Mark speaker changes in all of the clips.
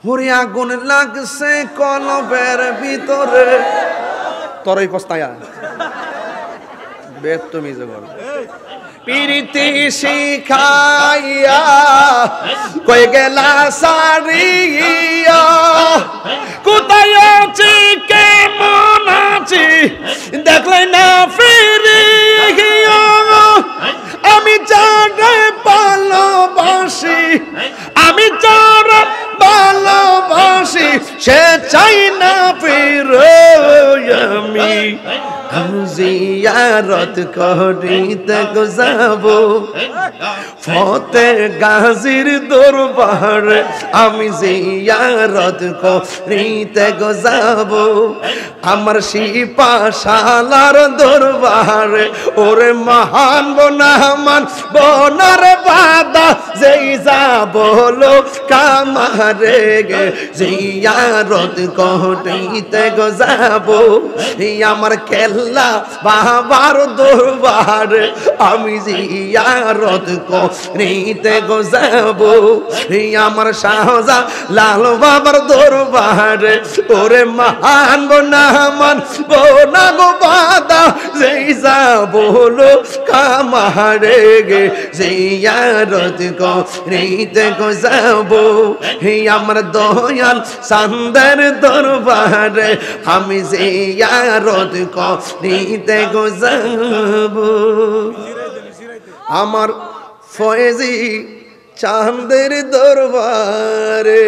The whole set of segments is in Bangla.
Speaker 1: ওরে আগুন লাগছে কলবের ভিতরে তোরই পস্তায়া বেদ তুমি জগর পিরিতি শিখাইয়া কই গেলা সারিয়া কোথায় আছি কেমন আছি দেখলে না ফিরিয়া আমি যারে ভালোবাসি আমি যারে ভালোবাসি সে চাই না ফিরে আমি জিয়ারত করিতে যাব ফতে গাজীর দরবারে আমি জিয়ারত করিতে যাব আমার শিপাশালার দরবারে ওরে মহান বনামান বনার বাদা যেই যাব লো কামারে গে জিয়ারত করিতে যাব আমার কেল্লা বাবার দরবারে আমি জিয়ারত করিতে যাব আমার শাহজা লাল বাবার দরবারে ওরে মহান বনামান বনা গো বাদা যেই যাব লো কামারে গে জিয়ারত করিতে যাব আমার দয়াল সান্দের দরবারে আমি জিয়ারত করিতে যাব আমার ফয়েজি চাঁদের দরবারে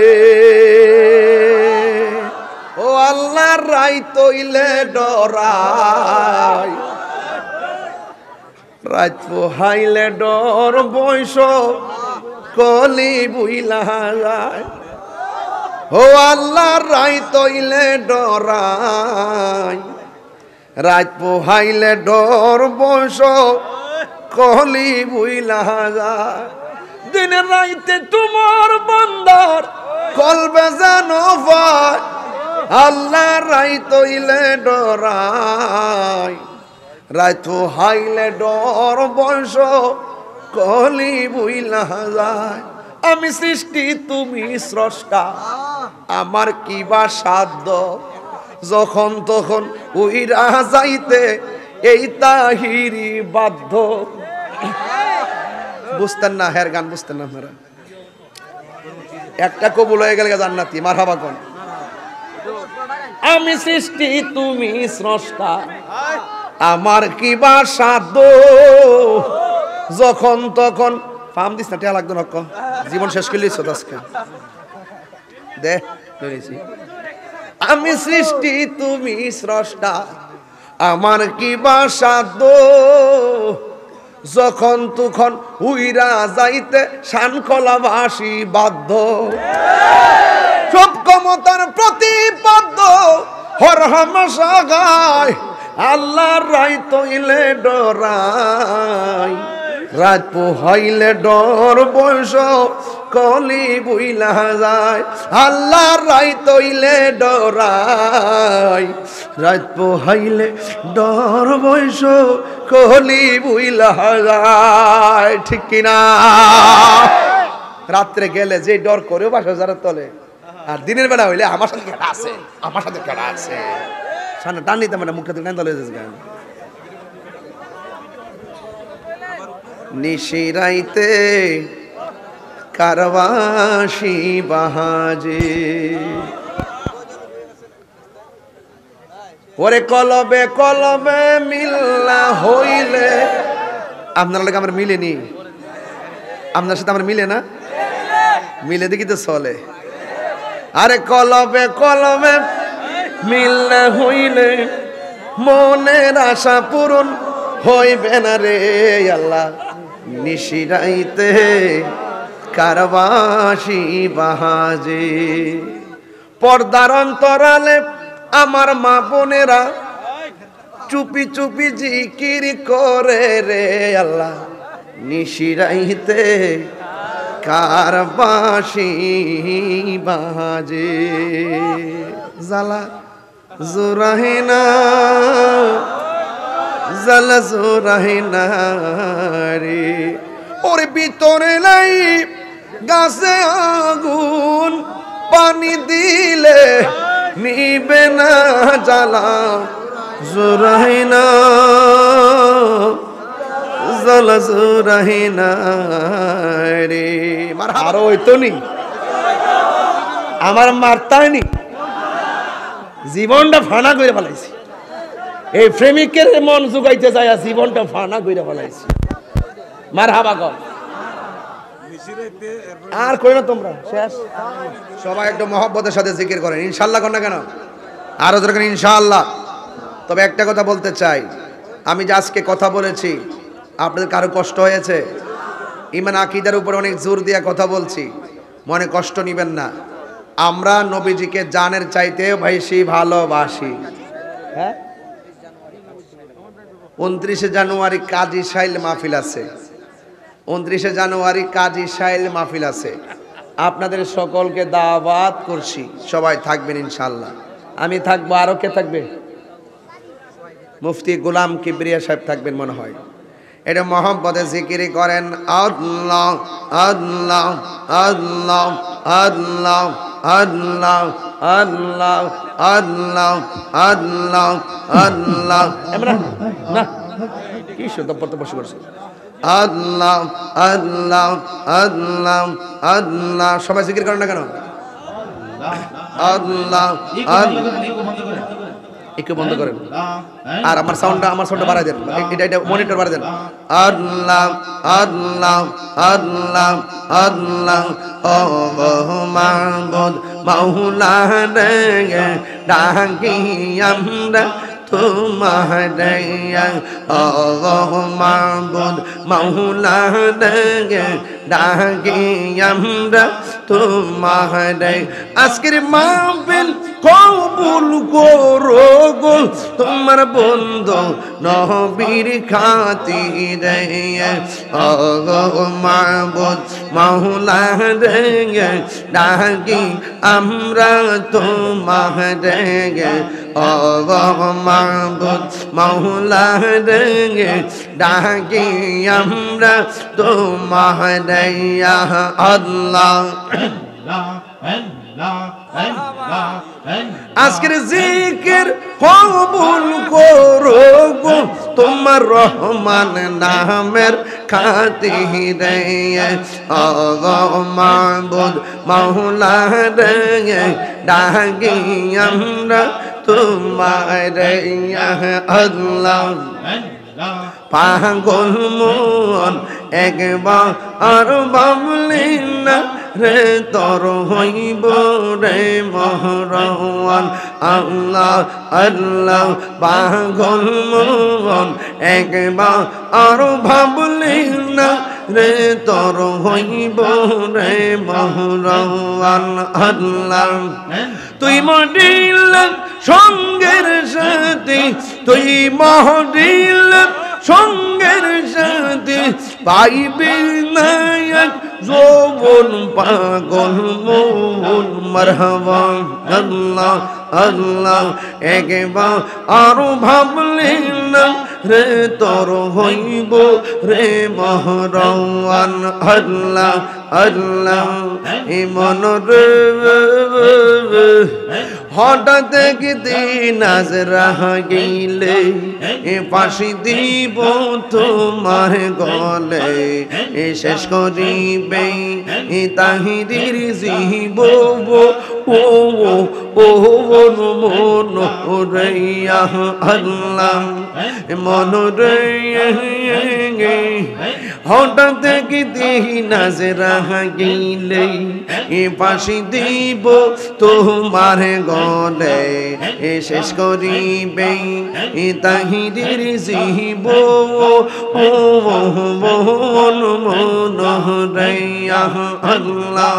Speaker 1: ও আল্লাহর রাই তৈলে ডরাই রাত পোহাইলে ডর বয়স কলি বুইলা যায় ও আল্লাহর রাই তৈলে ডরাই রাত পোহাইলে ডর বয়স কলি বুইলা যায় দিন রাইতে তোমার বান্দার কলবে যেন পায় আল্লাহ রাই তৈলে ডরাই রাত হাইলে ডর বয়স কলি বুইলা যায় আমি সৃষ্টি তুমি স্রষ্টা আমার কি বা সাধ্য যখন তখন উইরা যাইতে এই তাহিরি বাধ্য বুঝতেন না হের গান বুঝতেন না আপনারা একটা কবুল হয়ে গেলে জান্নাতি মারহাবা কোন আমি সৃষ্টি তুমি স্রষ্টা আমার কি বা সাধ্য যখন তখন ফাম দিস না টিয়া লাগতো নক্ক জীবন শেষ করলিস আজকে দে ধরেছি আমি সৃষ্টি তুমি স্রষ্টা আমার কি বা সাধ্য যখন তখন উইরা যাইতে শানকলাবাসী বাধ্য সব ক্ষমতার প্রতিপাদ্য হর হামেশা গায় আল্লাহর রাই তৈলে ডরাই রাত পোহাইলে ডর বয়স কলি বুইলা যায় আল্লাহর রাই তৈলে ডরাই রাত পোহাইলে ডর বয়স কলি বুইলা যায় ঠিক কিনা রাত্রে গেলে যে ডর করে বাসা যারা তলে আর দিনের বেলা হইলে আমার সাথে কেটা আছে আমার সাথে কেটা আছে সামনে টান নিতে মানে মুখে টান তলে গান নিশিরাইতে কারবাসি বাহাজে ওরে কলবে কলবে মিল্লা হইলে আপনার লাগে আমার মিলেনি আপনার সাথে আমার মিলে না মিলে দেখি তো চলে আরে কলবে কলবে মিল্লা হইলে মনের আশা পূরণ হইবে না রে আল্লাহ নিশিরাইতে কারবাসি বাহাজে পর্দার অন্তরালে আমার মা বোনেরা চুপি চুপি জিকির করে রে আল্লাহ নিশিরাইতে কারবাসি বাহাজে জালা জোরাহিনা জালা জোরাহিনা রে ওর ভিতরে নাই গাছে আগুন পানি দিলে নিবে না জ্বালা জুরাইনা জ্বালা জুরাইনা রে মার আরো হইতো নি আমার মারতানি জীবনটা ফানা করে ফেলাইছি এই প্রেমিকের মন জুগাইতে যায় জীবনটা ফানা করে ফেলাইছি মারহাবা কর আর কই না তোমরা শেষ সবাই একটু মহব্বতের সাথে জিকির করেন ইনশাআল্লাহ কর না কেন আরো দরকার ইনশাআল্লাহ তবে একটা কথা বলতে চাই আমি যে আজকে কথা বলেছি আপনাদের কারো কষ্ট হয়েছে ঈমান আকীদার উপর অনেক জোর দিয়ে কথা বলছি মনে কষ্ট নেবেন না আমরা নবীজিকে জানের চাইতেও বেশি ভালোবাসি হ্যাঁ 29 জানুয়ারি কাজী সাইল মাহফিল আছে 29 জানুয়ারি কাজী সাইল মাহফিল আছে আপনাদের সকলকে দাওয়াত করছি সবাই থাকবেন ইনশাআল্লাহ আমি থাকবো আরো কে থাকবে মুফতি গোলাম কিবরিয়া সাহেব থাকবেন মনে হয় এটা মহব্বতে জিকির করেন আল্লাহ আল্লাহ আল্লাহ আল্লাহ আল্লাহ আল্লাহ আল্লাহ আল্লাহ আল্লাহ আমরা না কি শুদ্ধ পড়তে বসে করছে আল্লাহ আল্লাহ আল্লাহ আল্লাহ সবাই জিকির করেন না কেন আল্লাহ একটু বন্ধ করেন আর আমার সাউন্ডটা বাড়াই দেন এটা মনিটর বাড়াই দেন আল্লাহ আল্লাহ আল্লাহ আল্লাহ ও মাহবুব মাওলা রে ডাকি আমরা তোমারে ও মাহবুব মাওলা রে ডাকি আমরা তোমারে আজকের মাহফিল কবুল করো গো তোমার বন্ধু নবীর খাতিরে ও মাহবুব মাওলা রে ডাকি আমরা তোমারে ও মাহবুব মাওলা রে ডাকি আমরা তোমারে আল্লাহ আজকের জিকির কবুল করো গো তোমার রহমান নামের খাতিরে ও মাহবুব মাওলা রে ডাকি আমরা তোমারে আল্লাহ পাগল মন একবার আর বাবলি না রে তর হইব রে মহরওয়ান আল্লাহ আল্লাহ পাগল মন একবার আর ভাবলি না রে তর হইব রে মহরওয়ান আল্লাহ তুই মডিল সঙ্গের সাথে তুই মডিল সঙ্গের সাথে পাইবে নায়ক যৌবন পাগল মন মারহাবা আল্লাহ আল্লাহ একবার আরো ভাবলে না রে তোর হইব রে মহরওয়ান আল্লাহ আল্লাহ ইমন রে হঠাৎ একদিন আজ রাহা গেলে ফাঁসি দিব তোমার গলে শেষ করিবে তাহিরির জীব ও ও মন রেয়া আল্লাহ মন রে হঠাৎ একদিন আজ রাহা গেলে ফাঁসি দিব তোমার গলে শেষ করিবে তাহিরির জীব ও মন রেয়া আল্লাহ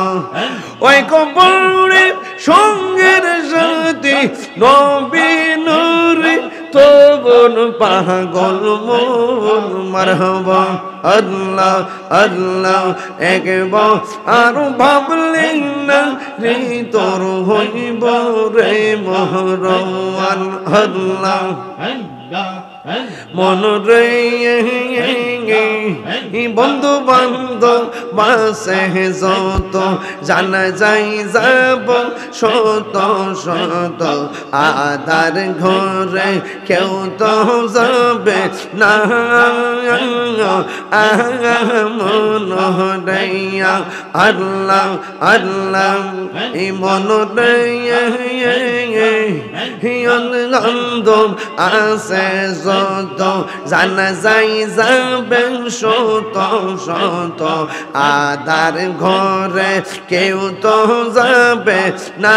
Speaker 1: ওই কবরে সঙ্গের সাথে নবী নূরে তবন পাগল মন মারহাবা আল্লাহ আল্লাহ একবার আর ভাবলে না রে তোর হইব রে মহরওয়ান আল্লাহ মন রে বন্ধু বান্ধব বাসে যত জানা যাই যাব শত শত আধার ঘরে কেউ তো যাবে না মন রে আল্লাহ আল্লাহ মন রে বান্ধব আছে যত জানা যাই যাবে শত শত আধার ঘরে কেউ তো যাবে না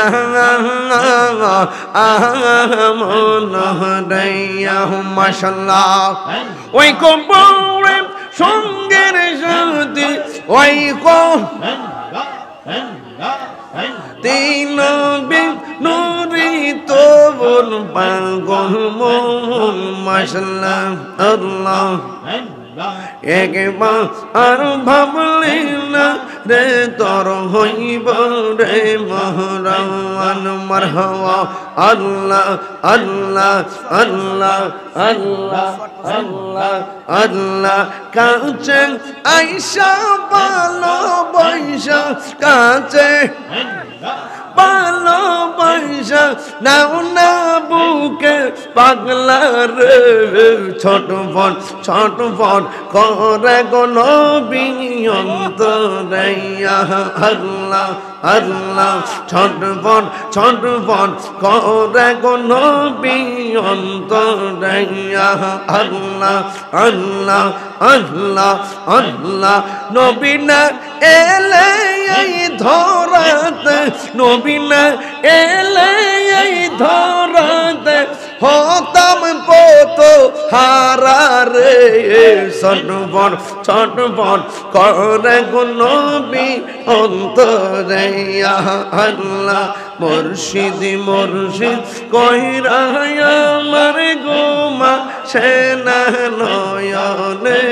Speaker 1: মন হইয়া মাশাআল্লাহ ওই কবরে সঙ্গের সাথী ওই তিন নুরি তো বল পাগল মন মাশাআল্লাহ আল্লাহ একবার আর ভাবলি না রে তোর হইব রে মহরান মারহাবা আল্লাহ আল্লাহ আল্লাহ আল্লাহ আল্লাহ আল্লাহ কাছে আইসা ভালো বৈশা কাছে ভালো বৈশা নাও না বুকে পাগলা রে ছোট ফট করে গো নবী অন্তরাইয়া আল্লাহ আল্লাহ ছোট ফট করে গো নবী অন্তরাইয়া আল্লাহ আল্লাহ আল্লাহ আল্লাহ নবী না এলে এই ধরাতে নবী না এলে এই ধরাতে হতাম পত হারা রে ছটফট করে গো নবী অন্তরাইয়া আল্লাহ মুর্শিদ কইরা আমার গোমা সেনা নয়নে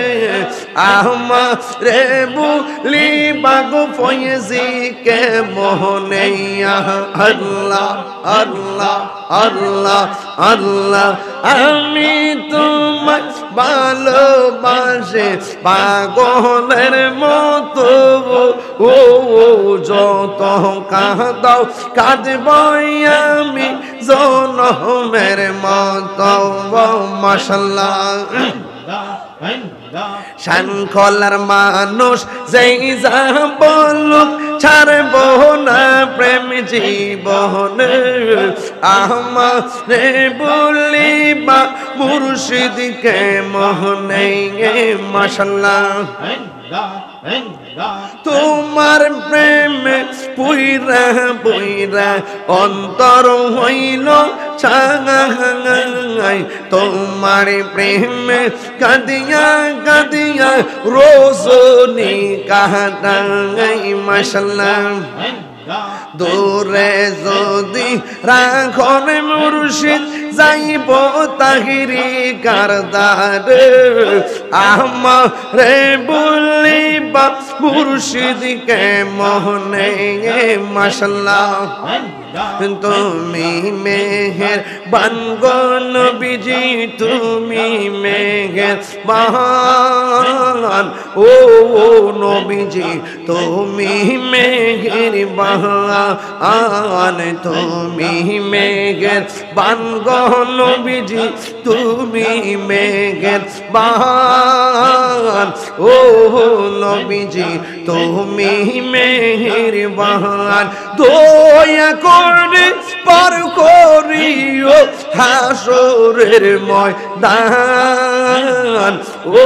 Speaker 1: আমারে বুলি বাগো ফয়েজি কে মোহনে আল্লাহ আল্লাহ আল্লাহ আল্লাহ আমি তোমায় ভালোবাসি পাগলের মতো ও যত কাঁদাও কাঁদবই আমি জনমের মতো মাশাআল্লাহ শানখলার মানুষ যেই যা বলুক ছাড়ব না প্রেম জীবন আমারে বলিবা মুর্শিদকে মোহনে মাশাআল্লাহ তোমার প্রেমে পুইরা পুইরা অন্তর হইল ছাঙাই তোমার প্রেমে কাঁদিয়া কাঁদিয়া রোজনি কাটাই মাশাআল্লাহ দূরে যদি রাখন মুর্শিদ যাইব তাহিরি কারদার আমারে বলিবা মুর্শিদকে মোহনে মাশাআল্লাহ তুমি মেহের বানগো নবীজি তুমি মেহের বান ও নবীজি তুমি মেহের বান তুমি মেহের বানগো নবীজি তুমি মেহের বান ও নবীজি তুমি মেহের বান দয়া করে পার করিও হাসরের ময়দান ও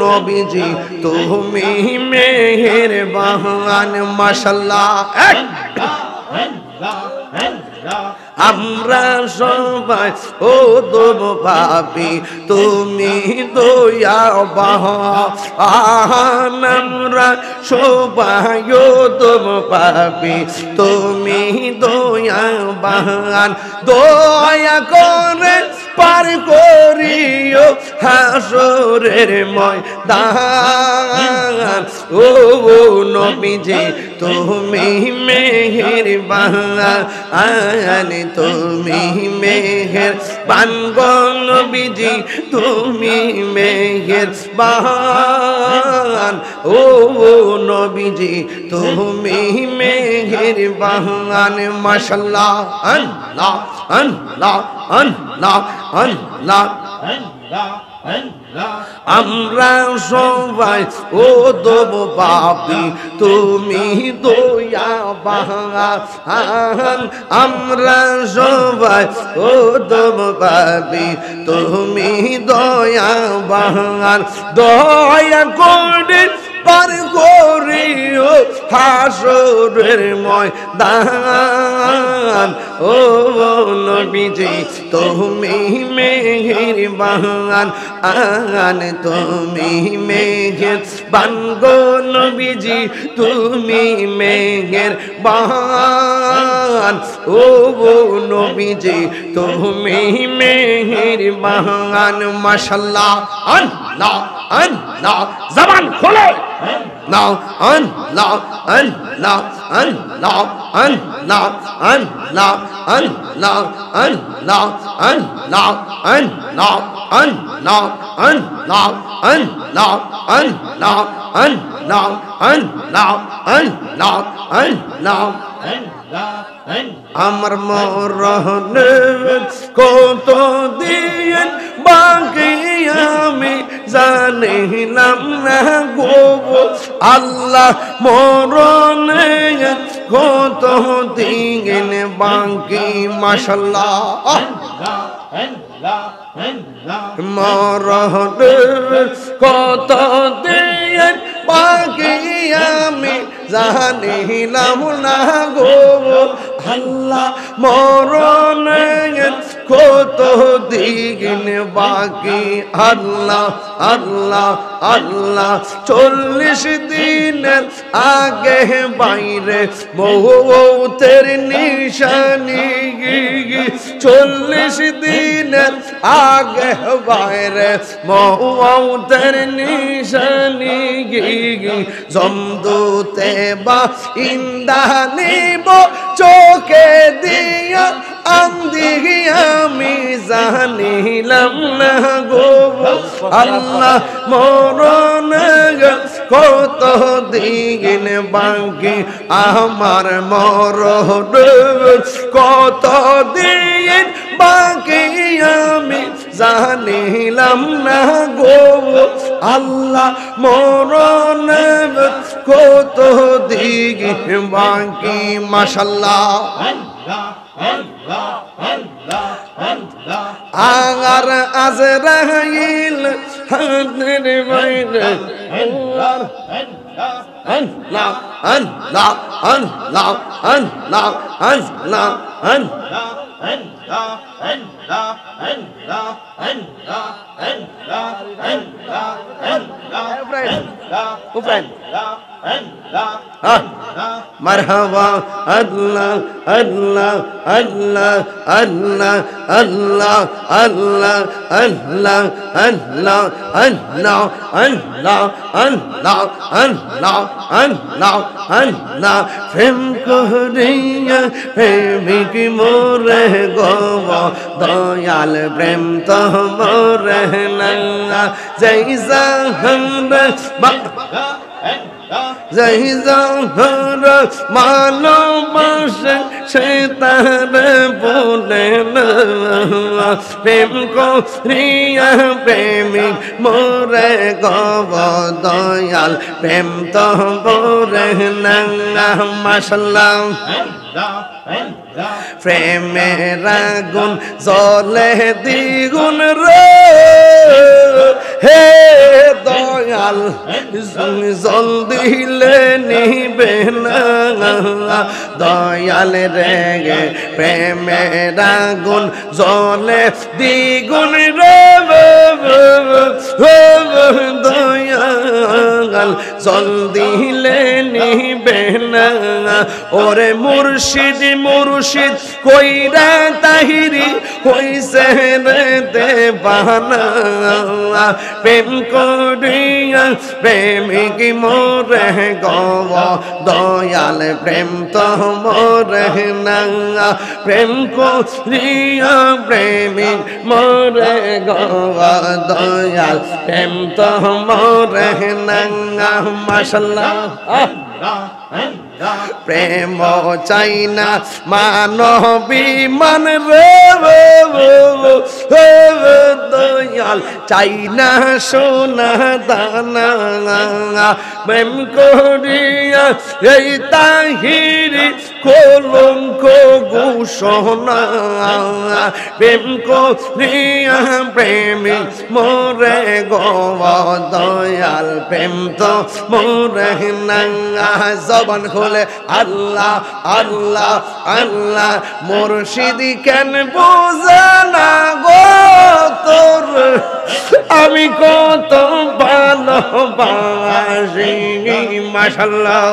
Speaker 1: নবীজি তুমি মেহেরবান মাশাআল্লাহ আমরা সবাই ও দোব পাপি তুমি দয়াবান আমরা সবাই ও দোব পাপি তুমি দয়াবান দয়া করে পার করিও হাসরের ময়দান ও নবীজি তুমি মেহেরবান তুমি মেহেরবান গো নবীজি তুমি মেহেরবান ও নবীজি তুমি মেহেরবান মাশাআল্লাহ আল্লাহ আল্লাহ আল্লাহ আল্লাহ আমরা সবাই ও দেব পাপী তুমি দয়াবান আমরা সবাই ও দেব পাপী তুমি দয়াবান দয়া করে পার করিও হাসরের ময়দান ও নবীজি তুমি মেহেরবান তুমি মেহেরবান গো নবীজি তুমি মেহেরবান ও নবীজি তুমি মেহেরবান মাশাআল্লাহ আল্লাহ আল্লাহ জবান খোলো নাও আল্লাহ আল্লাহ আল্লাহ আল্লাহ আল্লাহ আল্লাহ আল্লাহ আল্লাহ আল্লাহ আল্লাহ আল্লাহ আল্লাহ আল্লাহ আল্লাহ আল্লাহ আল্লাহ আল্লাহ আমার মরণ কত দিন বাকি আমি জানিলাম না গো আল্লাহ মরণ কত দিন বাকি মাশাআল্লাহ মরণ কত দিন বাকি আমি জানিলাম না গো আল্লাহ মরণ কত দিন বাকি আল্লাহ আল্লাহ আল্লাহ 40 দিনের আগে বাইরে মৌতের নিশানি 40 দিনের আগে বাইরে মৌতের নিশানি জমদূতে বা ইন্দানিব চোখে দিয়া আন্দিহি আমি জানিলাম না গো আল্লাহ মরণ কত দিন বাকি আমার মরণ কত দিন বাকি আমি জানিলাম না গো আল্লাহ মরণ কত দিন বাকি মাশাআল্লাহ আগার আজরাইল হাতের বাইরে আল্লাহ আল্লাহ আল্লাহ আল্লাহ আল্লাহ আল্লাহ مرحبا الله الله الله الله الله الله الله الله الله الله الله الله الله الله প্রেম করিয়া প্রেমিক মোরে গো দয়াল প্রেম তো মোরে না জয় জাহান জয় জাহান ভালোবাসে সে তার বলে না প্রেম করিয়া প্রেমিক মোরে গো দয়াল প্রেম তো মোরে না মাশাআল্লাহ প্রেমের আগুন জ্বলে দ্বিগুণ রে হে দয়াল জল দিলে নিবে না দয়াল রে প্রেমের আগুন জ্বলে দ্বিগুণ রে দয়াল জল দিলে নিবে না ওরে মুর্শিদ মুর্শিদ মুর্শিদ কইরা তাহিরি হইছে রে দেবানা প্রেম করিয়া প্রেমিক মোরে গো দয়াল প্রেম তো মোরে না প্রেম করিয়া প্রেমিক মোরে গো দয়াল প্রেম তো মোরে না মাশাআল্লাহ প্রেম চাই না মানবী মান রে দয়াল চাই না সোনা দানা প্রেম করিয়া এই তাহিরি কলঙ্ক ঘোষণা প্রেম করিয়া প্রেমিক মোরে গো দয়াল প্রেম তো মোরে না জবান খুলে আল্লাহ আল্লাহ আল্লাহ মুর্শিদ কেন বোঝে না গো তোর আমি কত ভালোবাসি মাশাআল্লাহ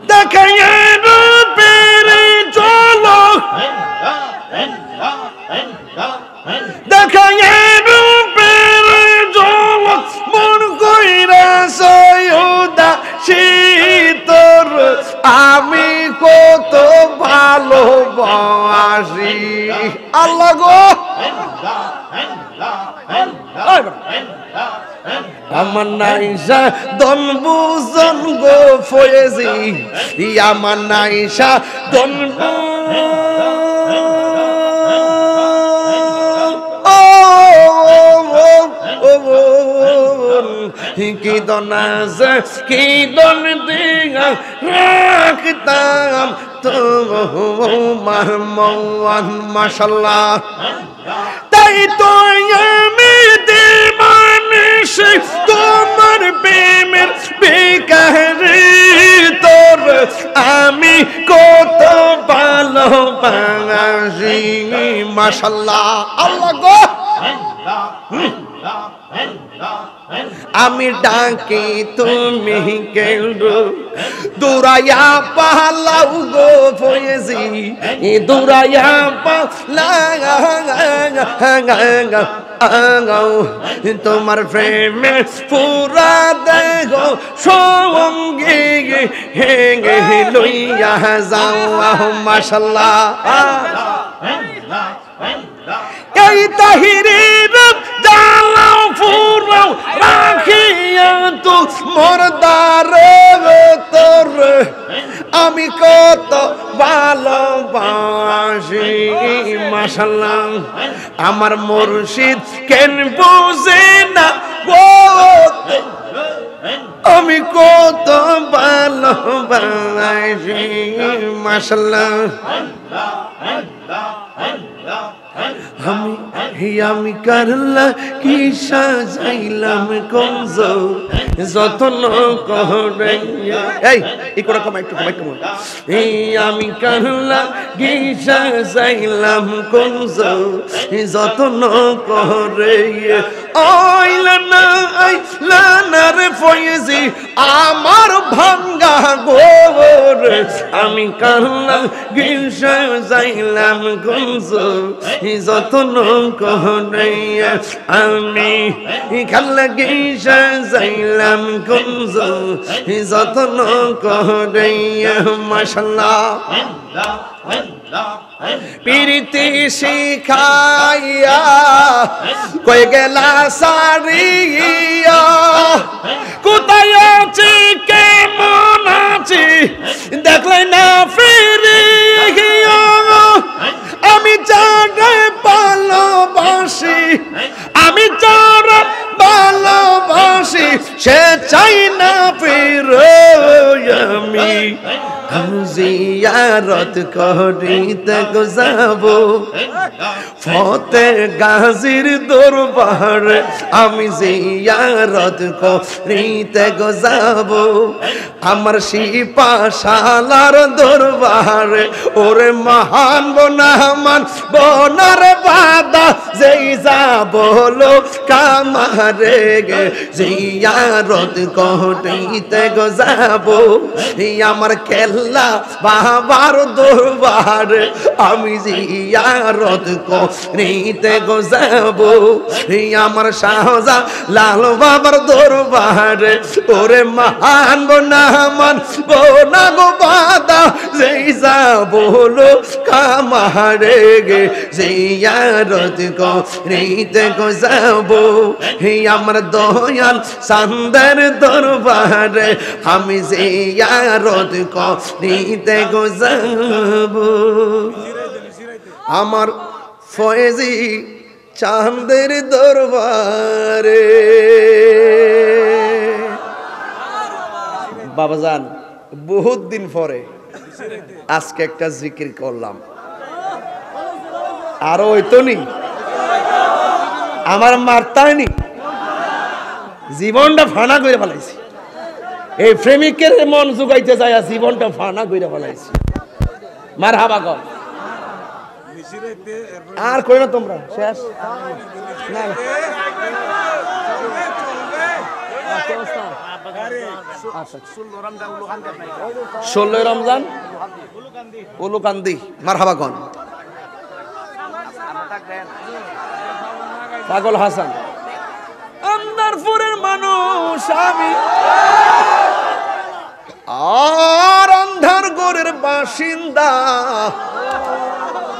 Speaker 1: দেখাইয়া রূপের ঝলক দেখাইয়া রূপের ঝলক মন কইরা সয়দা শীতর আমি কত ভালোবাসি আল্লাহ গো আমার নাইসা দন বুজন গো ফয়েজি আমার নাইসা দন কি দনাজ কি দন দিয়া রাখতাম তো মন মাশাআল্লাহ তাই তো আমি দিবানিশ তোমার প্রেমের বেকারি তোর আমি কত ভালোবাসি মাশাআল্লাহ আল্লাহ গো আমি ডাকি তুমি কেলো দুরাইয়া পালাও গো ফয়েজি দুরাইয়া পালাও তোমার প্রেমে পুরা দেহ সঙ্গে হেঙ্গে লইয়া যাও মাশাআল্লাহ এই তাহিরির জালাও ফুরাও রাখিয়া তো মরদারে তোর আমি কত ভালোবাসি মাশাআল্লাহ আমার মুর্শিদ কেন বুঝে না গো আমি কত ভালোবাসি মাশাআল্লাহ আমি করলা কি সাজাইলাম কমজ যতন করে এই করে কমাই একটু এই আমি করলা কি সাজাইলাম কমজ যতন করে আইলা না রে ফয়েজি আমার ভাঙ্গা গোর আমি করলা কি সাজাইলাম কমজ যতন করে আমি খাল্লা গিসা যাইলাম কুঞ্জ যতন করে মাশাআল্লাহ পিরিতি শিখাইয়া কই গেলা সারিয়া কোথায় আছি কেমন আছি দেখলে না ফিরিয়া আমি যারে ভালোবাসি আমি যারে ভালোবাসি সে চাই না ফিরে আমি জিয়ারত করিতে যাব ফতে গাজীর দরবারে আমি জিয়ারত করিতে যাব আমার শিপাশালার দরবারে ওরে মহান বনামান বনার বাদা যেই যাব লো কামারে গে জিয়ারত জিয়ারত করিতে গো যাব আমার কেল্লা বাবার দরবারে আমি জিয়ারত করিতে গো যাব আমার শাহজা লাল বাবার দরবারে ওরে মহান না মান না গো বাদা যেই যাব হলো কামারে গে জিয়ারত করিতে গো যাব আমার দয়াল সান্দার দরবারে আমি জিয়ারত করিতে গো যাব আমার ফয়েজি চাঁদের দরবারে বাবাজান বহুত দিন পরে আজকে একটা জিকির করলাম আরো হইতো নি আমার মারতায়নি জীবনটা ফানা করে ফেলাইছি এই প্রেমিকের মন জুগাইতে যায় জীবনটা ফানা করে ফেলাইছি মার হাবা কর আর কই না তোমরা শেষ না 16 রমজান উলুকান্দি মারহাবা কোন পাগল হাসান আন্দারপুরের মানুষ আমি আর আন্ধারগড়ের বাসিন্দা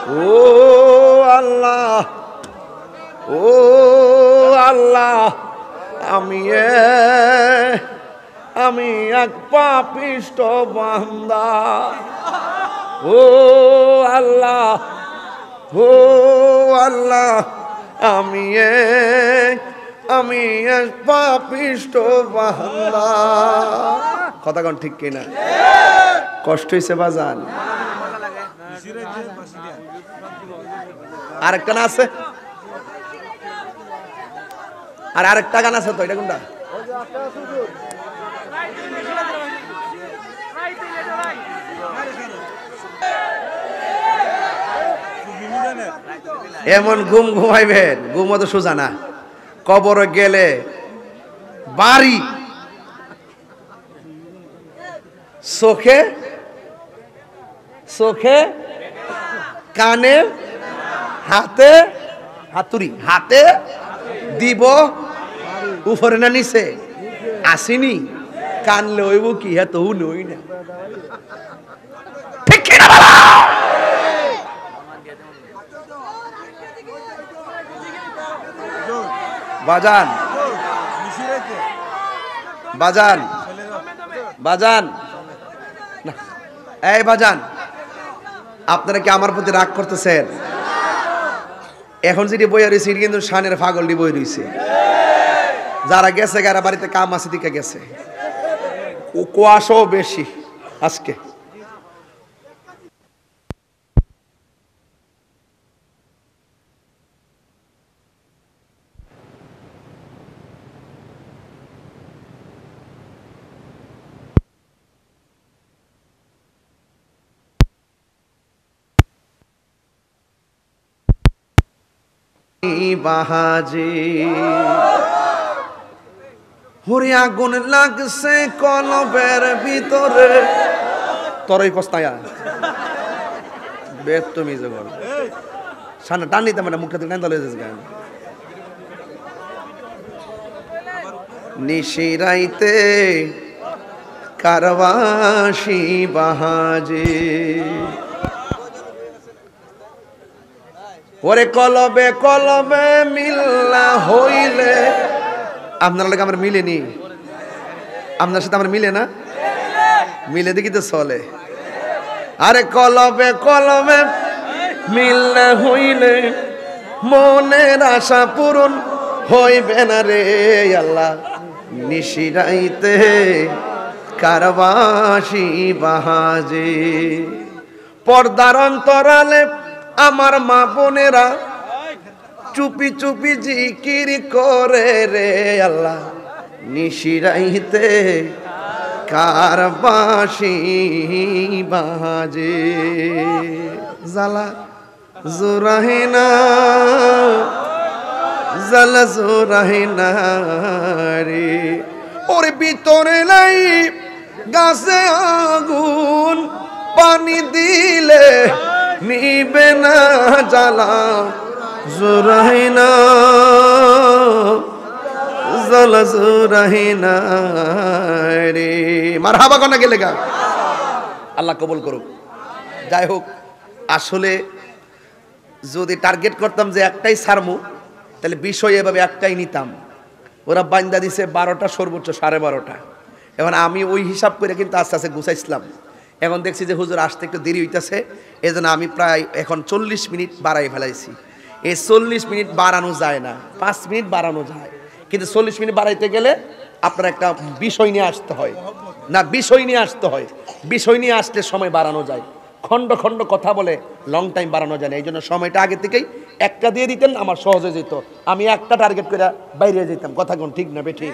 Speaker 1: ও আল্লাহ ও আল্লাহ আমি এক পাপিষ্ট বান্দা ও আল্লাহ আমি এক পাপিষ্ট বান্দা কথা কোন ঠিক কিনা কষ্ট হইছে বাজান আরেকটা গান আছে আর আরেকটা গান আছে তো এটা কোনটা এমন ঘুম ঘুমাইবেন ঘুম তো সোজা না কবরে গেলে বাড়ি চোখে চোখে কানে হাতে হাতুড়ি হাতে দিব উপরে না নিচে আসিনি কানলে হইব কি হ্যাঁ তবু নই না ঠিক কিনা বাজান বাজান বাজান এই বাজান আপনারা কি আমার প্রতি রাগ করতেছেন এখন যেটি বই রয়েছে কিন্তু শানের পাগলটি বই রয়েছে যারা গেছে যারা বাড়িতে কাম আছে দিকে গেছে ও কুয়াশাও বেশি আজকে বাহাজি হরি আগুন লাগছে কলবের ভিতরে তরই পস্তায়া বেদ তুমি জগল সামনে টান নিতে মানে মুখে টান দলে গান নিশিরাইতে কারবাসি বাহাজি ওরে কলবে কলবে মিল্লা হইলে আপনার লাগে আমার মিলেনি আপনার সাথে আমার মিলে না মিলে দেখি তো চলে আরে কলবে কলবে মিল্লা হইলে মনের আশা পূরণ হইবে না রে আল্লাহ নিশিরাইতে কারবাসি বাহাজি পর্দার অন্তরালে আমার মা বোনেরা চুপি চুপি জিকির করে রে আল্লাহ নিশিরাইতে কারবাসি বাজে জালা জোরাহিনা জালা জোরাহিনা রে ওর ভিতরে নাই গাছে আগুন, পানি দিলে নিবে না জ্বালা, জোরাইনা জ্বালা জোরাইনা রে। মারহাবা কোনা গেলে গা, আল্লাহ কবুল করুক। যাই হোক, আসলে যদি টার্গেট করতাম যে একটাই সারমু, তাহলে বিষয় এভাবে একটাই নিতাম। ওরা বান্দা দিছে 12টা, সর্বোচ্চ 12:30। এখন আমি ওই হিসাব করে কিন্তু আস্তে আস্তে গুছাইছিলাম। এখন দেখছি যে হুজুর আসতে একটু দেরি হইতেছে, এই জন্য আমি প্রায় এখন 40 মিনিট বাড়াই ফেলাইছি। এই 40 মিনিট বাড়ানো যায় না, 5 মিনিট বাড়ানো যায়, কিন্তু 40 মিনিট বাড়াইতে গেলে আপনার একটা বিষয় নিয়ে আসতে হয়, না বিষয় নিয়ে আসতে হয়। বিষয় নিয়ে আসলে সময় বাড়ানো যায়, খণ্ড খণ্ড কথা বলে লং টাইম বাড়ানো যায় না। এই জন্য সময়টা আগে থেকেই একটা দিয়ে দিতেন, আমার সহজে যেত, আমি একটা টার্গেট করে বাইরে যেতাম। কথা কোন ঠিক না বেঠিক?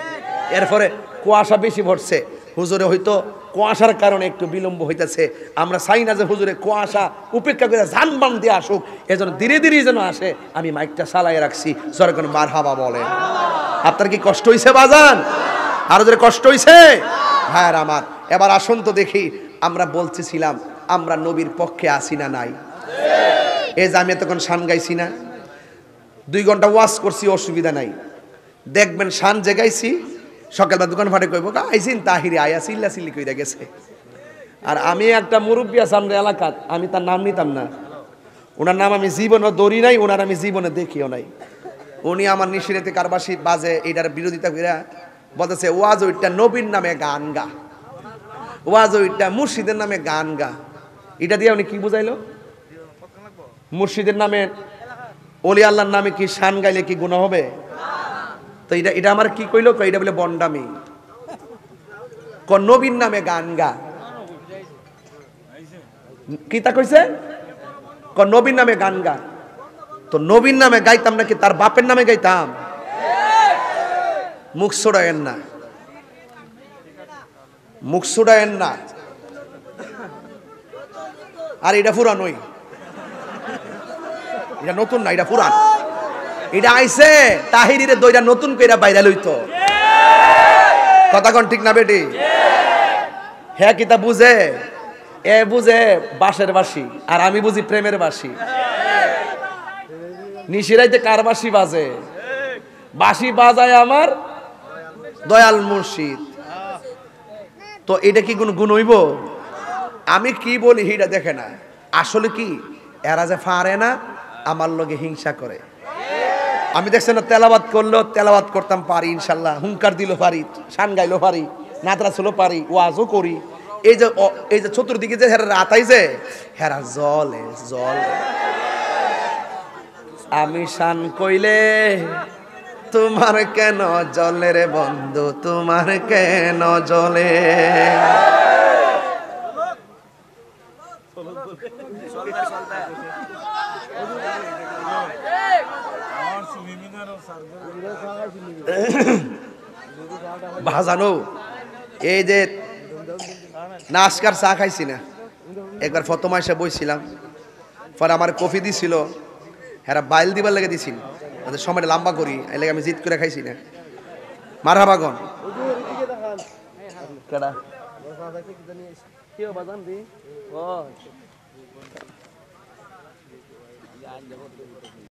Speaker 1: এরপরে কুয়াশা বেশি পড়ছে, হুজুরে হয়তো কুয়াশার কারণে একটু বিলম্ব হইতেছে। আমরা চাই না যে হুজুরে কুয়াশা উপেক্ষা করে জানবান দিয়ে আসুক, এজন্য ধীরে ধীরে যেন আসে। আমি মাইকটা চালাই রাখছি, যখন মারহাবা বলে। আপনার কি কষ্ট হইছে বাজান? আরো জোরে কষ্ট হইছে? হ্যাঁ আমার। এবার আসুন তো দেখি, আমরা বলতেছিলাম আমরা নবীর পক্ষে আসি না নাই? এই যে আমি তখন শান গাইছি না, 2 ঘন্টা ওয়াজ করছি, অসুবিধা নাই। দেখবেন শান যে গাইছি, সকালবেলা দোকান ফাটে কইব আইসিন তাহিরি আয়া চিল্লা চিল্লি কইরা গেছে। আর আমি একটা মুরব্বী আছে আমরা এলাকাত, আমি তার নাম নিতাম না, ওনার নাম আমি জীবনে দৌড়ি নাই, ওনার আমি জীবনে দেখিও নাই। উনি আমার নিশিরাতে কারবাসী বাজে এটার বিরোধিতা কইরা বলতেছে ওয়াজ ওইটা নবীর নামে গান গা, ওয়াজ ওইটা মুর্শিদের নামে গান গা। এটা দিয়ে উনি কি বুঝাইলো? মুর্শিদের নামে, ওলি আল্লাহর নামে কি শান গাইলে কি গুনাহ হবে? তো এটা আমার কি কইলো? এটা বলে বন্ডামি। নবীর নামে গান গা, কি তা কইছে? নবীর নামে গান গা। তো নবীর নামে গাইতাম নাকি তার বাপের নামে গাইতাম? মুখ ছড়ায়েন না, মুখ ছড়ায়েন না। আর এটা পুরানোই, এটা নতুন না, এটা পুরান। এটা আইছে তাহিরিরে দইরা নতুন কইরা ভাইরাল হইতো। কথা কোন ঠিক না বেটি? হ্যাঁ কিতা বুঝে? এ বুঝে বাঁশের বাঁশি, আর আমি বুঝি প্রেমের বাঁশি। নিশিরাইতে কার বাঁশি বাজে? বাঁশি বাজায় আমার দয়াল মুর্শিদ। তো এটা কি গুণ হইব? আমি কি বলি এটা দেখে না। আসলে কি এরা যে পারে না, আমার লগে হিংসা করে। আমি দেখছেন না, তেলাওয়াত করলো, তেলাওয়াত করতাম পারি ইনশাল্লাহ, হুঙ্কার দিল পারি, শান গাইলো পারি, নাতরা ছিল পারি, ওয়াজও করি। এই যে চতুর্দিকে যে হেরা রাতাইছে, হেরা জলে জলে। আমি শান কইলে তোমার কেন জলে রে বন্ধু, তোমার কেন জলে? ভাজানো এই যে নাস্কার চা খাইছি না, একবার ফতমা এসে বইছিলাম, পরে আমার কফি দিছিল, হ্যাঁ বাইল দিবার লেগে দিছিল, সময়টা লম্বা করি, এই লেগে আমি জিদ করে খাইছি না। মারহাবা গন কেডা কেউ বাজান দি ও